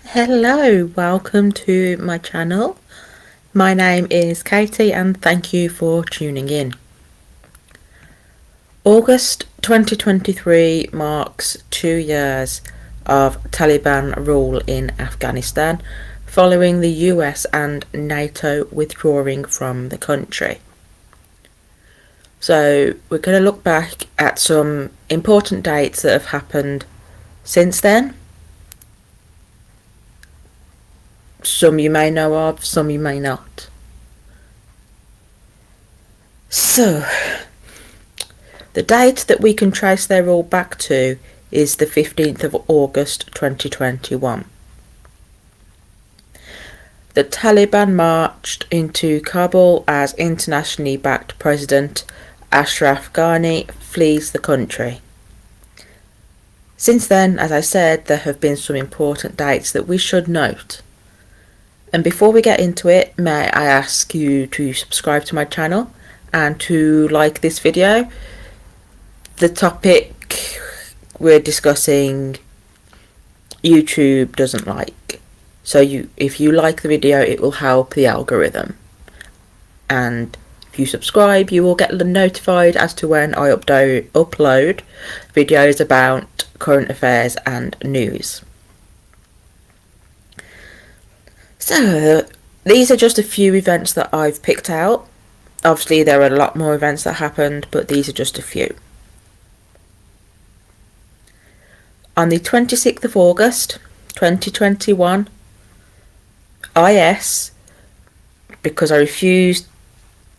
Hello, welcome to my channel. My name is Katie and thank you for tuning in. August 2023 marks 2 years of Taliban rule in Afghanistan following the US and NATO withdrawing from the country. So we're going to look back at some important dates that have happened since then. Some you may know of, some you may not. So, the date that we can trace their rule back to is the 15th of August 2021. The Taliban marched into Kabul as internationally backed President Ashraf Ghani flees the country. Since then, as I said, there have been some important dates that we should note. And before we get into it, may I ask you to subscribe to my channel and to like this video. The topic we're discussing, YouTube doesn't like. So if you like the video, it will help the algorithm. And if you subscribe, you will get notified as to when I upload videos about current affairs and news. So, these are just a few events that I've picked out. Obviously, there are a lot more events that happened, but these are just a few. On the 26th of August, 2021, IS, because I refuse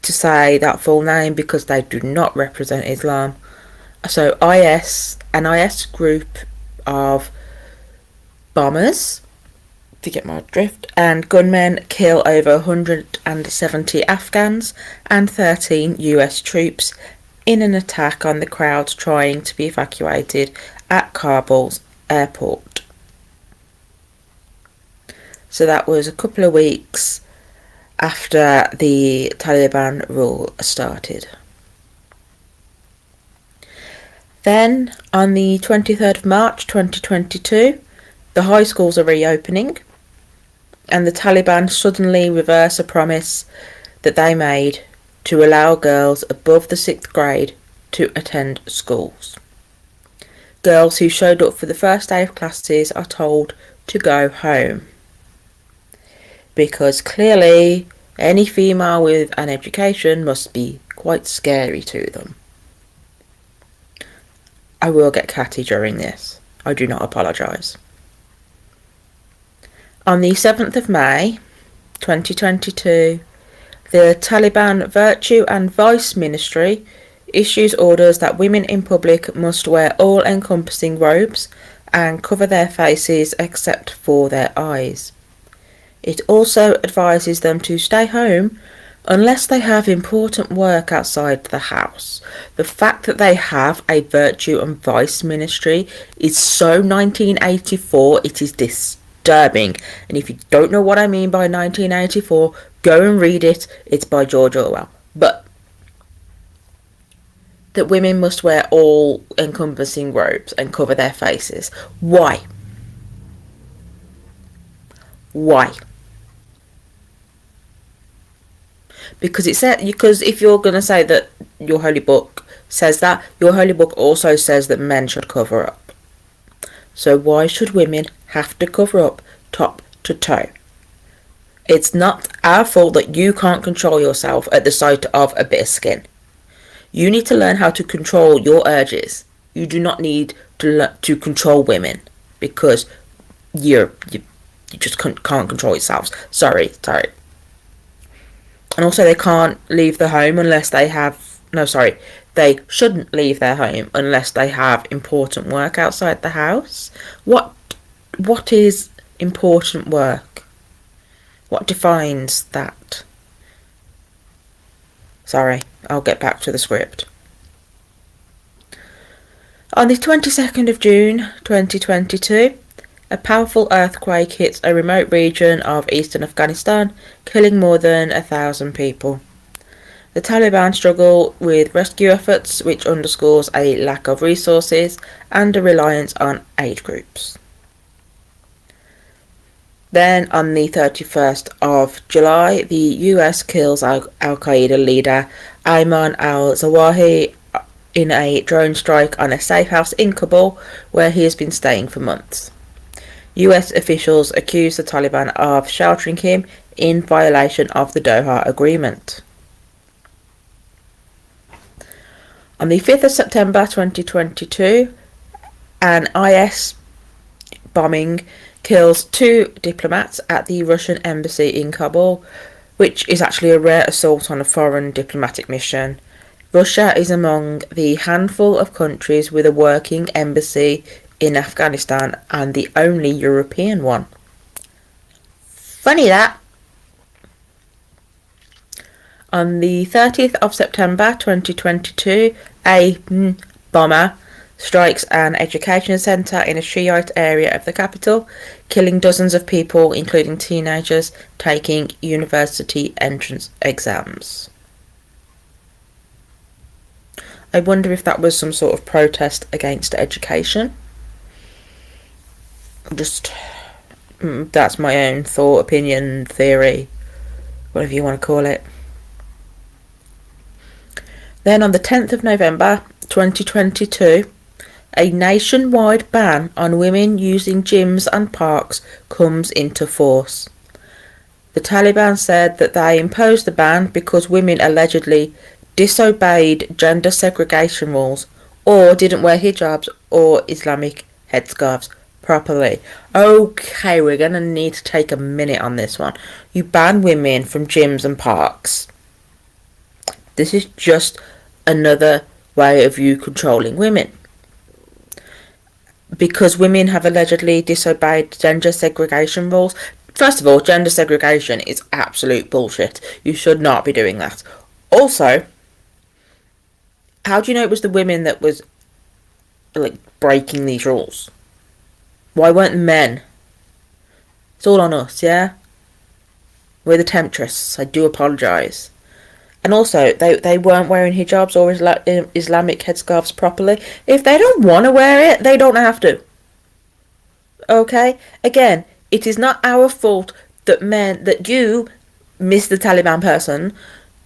to say that full name because they do not represent Islam. So, IS, an IS group of bombers, to get my drift, and gunmen kill over 170 Afghans and 13 US troops in an attack on the crowds trying to be evacuated at Kabul's airport. So that was a couple of weeks after the Taliban rule started. Then, on the 23rd of March 2022, the high schools are reopening, and the Taliban suddenly reverse a promise that they made to allow girls above the 6th grade to attend schools. Girls who showed up for the first day of classes are told to go home, because clearly any female with an education must be quite scary to them. I will get catty during this. I do not apologise. On the 7th of May 2022, the Taliban Virtue and Vice Ministry issues orders that women in public must wear all-encompassing robes and cover their faces except for their eyes. It also advises them to stay home unless they have important work outside the house. The fact that they have a Virtue and Vice Ministry is so 1984, it is disturbing. And if you don't know what I mean by 1984, go and read it. It's by George Orwell. But that women must wear all-encompassing robes and cover their faces. Why? Why? Because if you're going to say that your holy book says that, your holy book also says that men should cover up. So why should women have to cover up top to toe? It's not our fault that you can't control yourself at the sight of a bit of skin. You need to learn how to control your urges. You do not need to control women because you just can't control yourselves. Sorry. And also they can't leave the home unless they have... No, sorry. They shouldn't leave their home unless they have important work outside the house. What is important work? What defines that? Sorry, I'll get back to the script. On the 22nd of June 2022, a powerful earthquake hits a remote region of eastern Afghanistan, killing more than 1,000 people. The Taliban struggle with rescue efforts, which underscores a lack of resources and a reliance on aid groups. Then, on the 31st of July, the US kills Al-Qaeda leader Ayman al-Zawahiri in a drone strike on a safe house in Kabul, where he has been staying for months. US officials accuse the Taliban of sheltering him in violation of the Doha Agreement. On the 5th of September 2022, an IS bombing kills 2 diplomats at the Russian embassy in Kabul, which is actually a rare assault on a foreign diplomatic mission. Russia is among the handful of countries with a working embassy in Afghanistan and the only European one. Funny that. On the 30th of September 2022, a bomber strikes an education centre in a Shiite area of the capital, killing dozens of people, including teenagers taking university entrance exams. I wonder if that was some sort of protest against education. That's my own thought, opinion, theory, whatever you want to call it. Then on the 10th of November 2022, a nationwide ban on women using gyms and parks comes into force. The Taliban said that they imposed the ban because women allegedly disobeyed gender segregation rules or didn't wear hijabs or Islamic headscarves properly. Okay, we're going to need to take a minute on this one. You ban women from gyms and parks. This is just another way of you controlling women. Because women have allegedly disobeyed gender segregation rules. First of all, gender segregation is absolute bullshit. You should not be doing that. Also, how do you know it was the women that was breaking these rules? Why weren't the men? It's all on us, yeah? We're the temptress. I do apologise. And also, they weren't wearing hijabs or Islamic headscarves properly. If they don't want to wear it, they don't have to. Okay? Again, it is not our fault that you, Mr. Taliban person,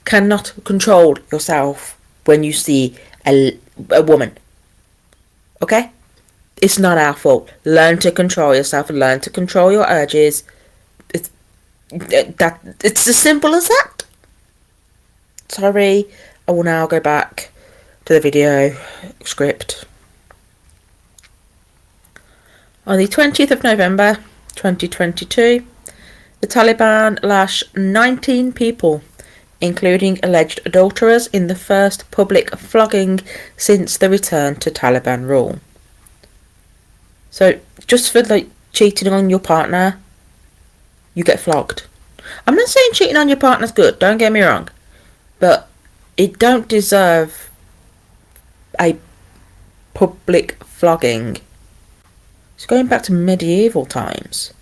cannot control yourself when you see a woman. Okay? It's not our fault. Learn to control yourself. Learn to control your urges. It's as simple as that. Sorry, I will now go back to the video script. On the 20th of November 2022, the Taliban lash 19 people, including alleged adulterers, in the first public flogging since the return to Taliban rule. So, just for cheating on your partner, you get flogged. I'm not saying cheating on your partner's good, don't get me wrong. But it don't deserve a public flogging. It's going back to medieval times.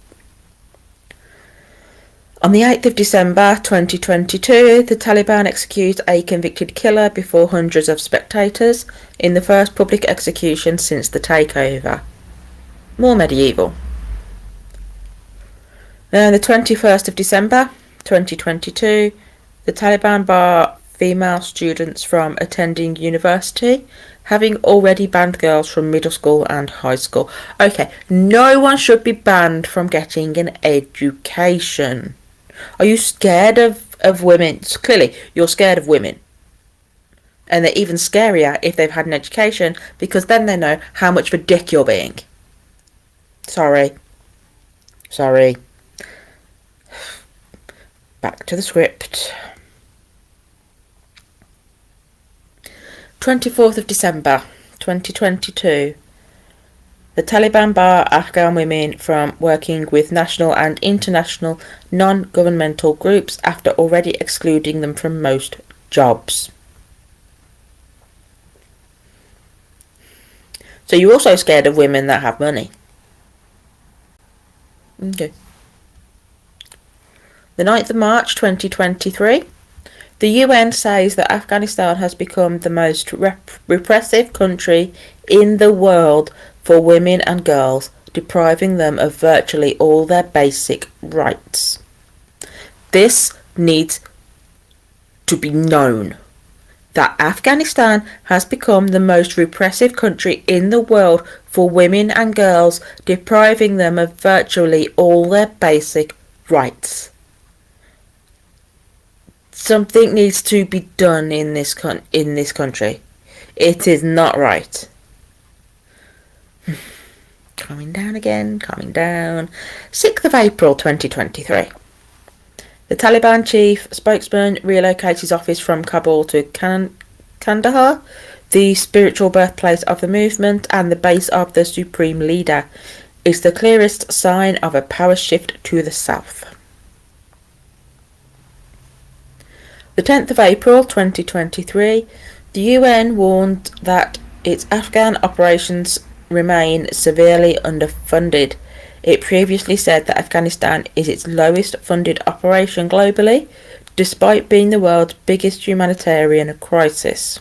On the 8th of December 2022, the Taliban execute a convicted killer before hundreds of spectators in the first public execution since the takeover. More medieval. Then the 21st of December 2022, the Taliban bar female students from attending university, having already banned girls from middle school and high school. Okay, no one should be banned from getting an education. Are you scared of women? Clearly, you're scared of women. And they're even scarier if they've had an education, because then they know how much of a dick you're being. Sorry. Back to the script. 24th of December 2022. The Taliban bar Afghan women from working with national and international non-governmental groups after already excluding them from most jobs. So you're also scared of women that have money. Okay. The 9th of March 2023. The UN says that Afghanistan has become the most repressive country in the world for women and girls, depriving them of virtually all their basic rights. This needs to be known, that Afghanistan has become the most repressive country in the world for women and girls, depriving them of virtually all their basic rights. Something needs to be done in this country. It is not right. Calming down again, calming down. 6th of April 2023. The Taliban chief spokesman relocates his office from Kabul to Kandahar, the spiritual birthplace of the movement and the base of the supreme leader. Is the clearest sign of a power shift to the south. The 10th of April 2023, the UN warned that its Afghan operations remain severely underfunded. It previously said that Afghanistan is its lowest funded operation globally, despite being the world's biggest humanitarian crisis.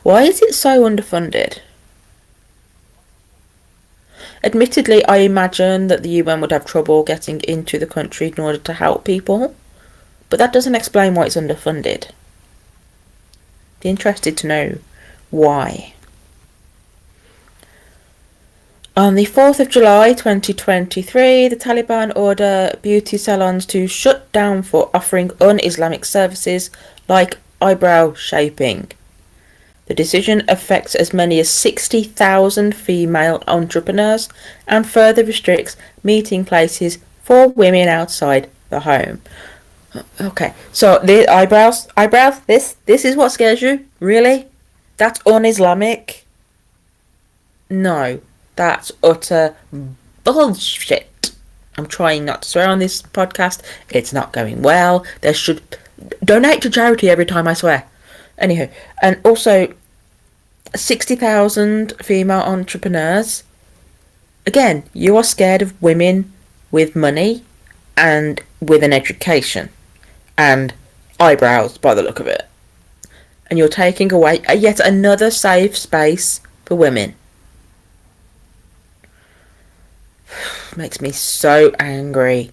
Why is it so underfunded? Admittedly, I imagine that the UN would have trouble getting into the country in order to help people, but that doesn't explain why it's underfunded. Be interested to know why. On the 4th of July 2023, the Taliban order beauty salons to shut down for offering un-Islamic services like eyebrow shaping. The decision affects as many as 60,000 female entrepreneurs and further restricts meeting places for women outside the home. Okay, so the eyebrows, this is what scares you? Really? That's un-Islamic? No. That's utter bullshit. I'm trying not to swear on this podcast. It's not going well. There should donate to charity every time I swear. Anywho, and also 60,000 female entrepreneurs. Again, you are scared of women with money and with an education and eyebrows by the look of it. And you're taking away yet another safe space for women. Makes me so angry.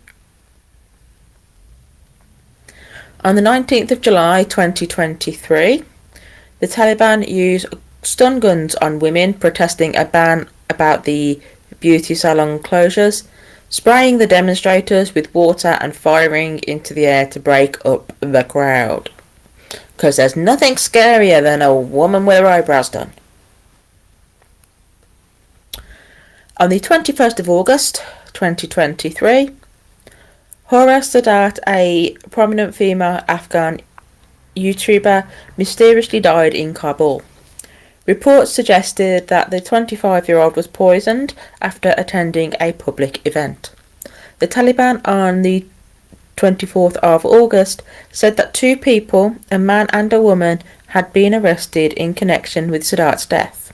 On the 19th of July 2023, the Taliban used stun guns on women protesting a ban about the beauty salon closures, spraying the demonstrators with water and firing into the air to break up the crowd. Because there's nothing scarier than a woman with her eyebrows done. On the 21st of August 2023, Hora Sadat, a prominent female Afghan YouTuber, mysteriously died in Kabul. Reports suggested that the 25-year-old was poisoned after attending a public event. The Taliban on the 24th of August said that 2 people, a man and a woman, had been arrested in connection with Sadat's death.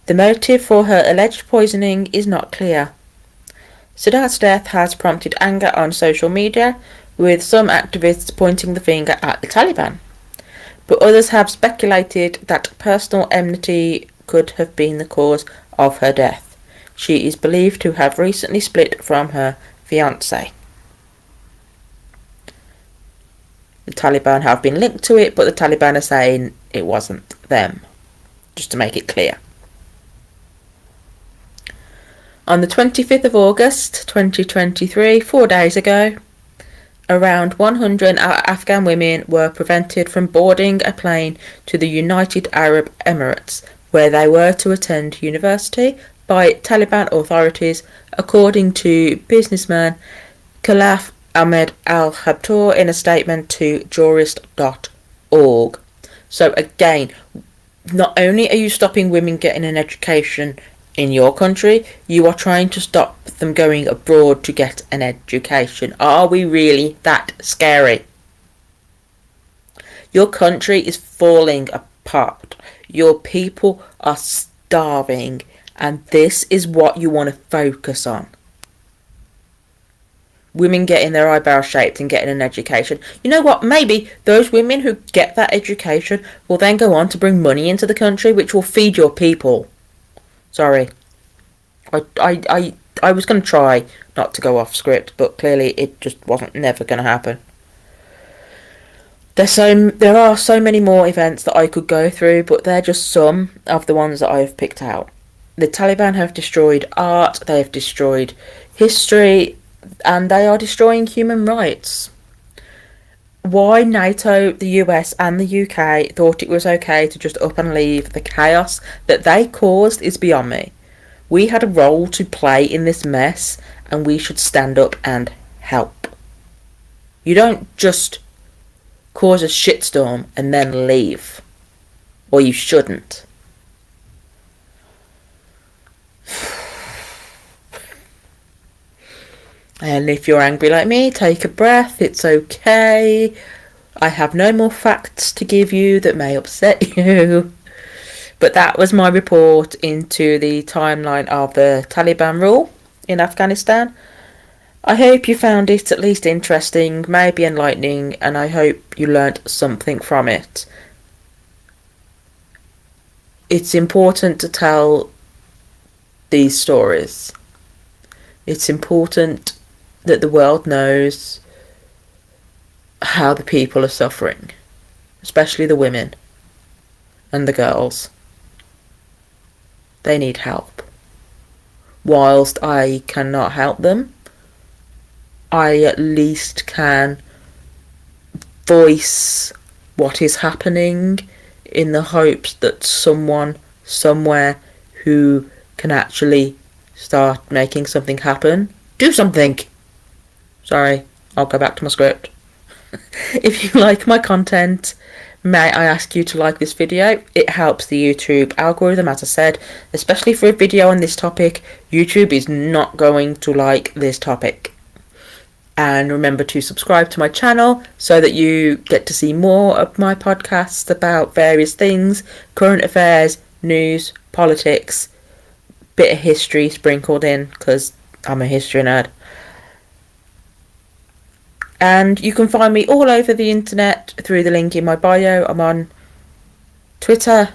The motive for her alleged poisoning is not clear. Sadat's death has prompted anger on social media, with some activists pointing the finger at the Taliban. But others have speculated that personal enmity could have been the cause of her death. She is believed to have recently split from her fiancé. The Taliban have been linked to it, but the Taliban are saying it wasn't them, just to make it clear. On the 25th of August 2023, 4 days ago, around 100 Afghan women were prevented from boarding a plane to the United Arab Emirates, where they were to attend university, by Taliban authorities, according to businessman Khalaf Ahmed Al-Habtoor in a statement to jurist.org. So again, not only are you stopping women getting an education in your country, you are trying to stop them going abroad to get an education. Are we really that scary? Your country is falling apart. Your people are starving, and this is what you want to focus on. women getting their eyebrows shaped and getting an education. You know what? Maybe those women who get that education will then go on to bring money into the country, which will feed your people. Sorry. I was going to try not to go off script, but clearly it just wasn't never going to happen. There are so many more events that I could go through, but they're just some of the ones that I've picked out. The Taliban have destroyed art, they have destroyed history, and they are destroying human rights. Why NATO, the US and the UK thought it was okay to just up and leave the chaos that they caused is beyond me. We had a role to play in this mess, and we should stand up and help. You don't just cause a shitstorm and then leave. Or you shouldn't. And if you're angry like me, take a breath, it's okay. I have no more facts to give you that may upset you. But that was my report into the timeline of the Taliban rule in Afghanistan. I hope you found it at least interesting, maybe enlightening, and I hope you learnt something from it. It's important to tell these stories. It's important that the world knows how the people are suffering, especially the women and the girls. They need help. Whilst I cannot help them, I at least can voice what is happening in the hopes that someone somewhere who can actually start making something happen, do something. Sorry, I'll go back to my script. If you like my content, may I ask you to like this video? It helps the YouTube algorithm, as I said, especially for a video on this topic. YouTube is not going to like this topic. And remember to subscribe to my channel so that you get to see more of my podcasts about various things, current affairs, news, politics, bit of history sprinkled in because I'm a history nerd. And you can find me all over the internet through the link in my bio. I'm on Twitter,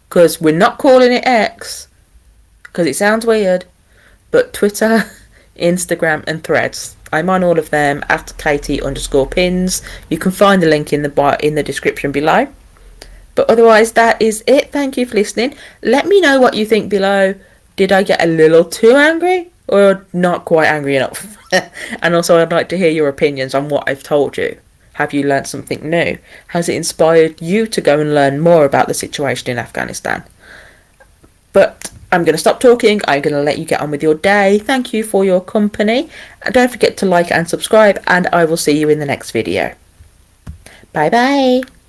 because we're not calling it X, because it sounds weird, but Twitter, Instagram and Threads. I'm on all of them at Katie_pins. You can find the link in the description below. But otherwise, that is it. Thank you for listening. Let me know what you think below. Did I get a little too angry? Or not quite angry enough? And also I'd like to hear your opinions on what I've told you. Have you learnt something new? Has it inspired you to go and learn more about the situation in Afghanistan? But I'm going to stop talking. I'm going to let you get on with your day. Thank you for your company. And don't forget to like and subscribe, and I will see you in the next video. Bye bye.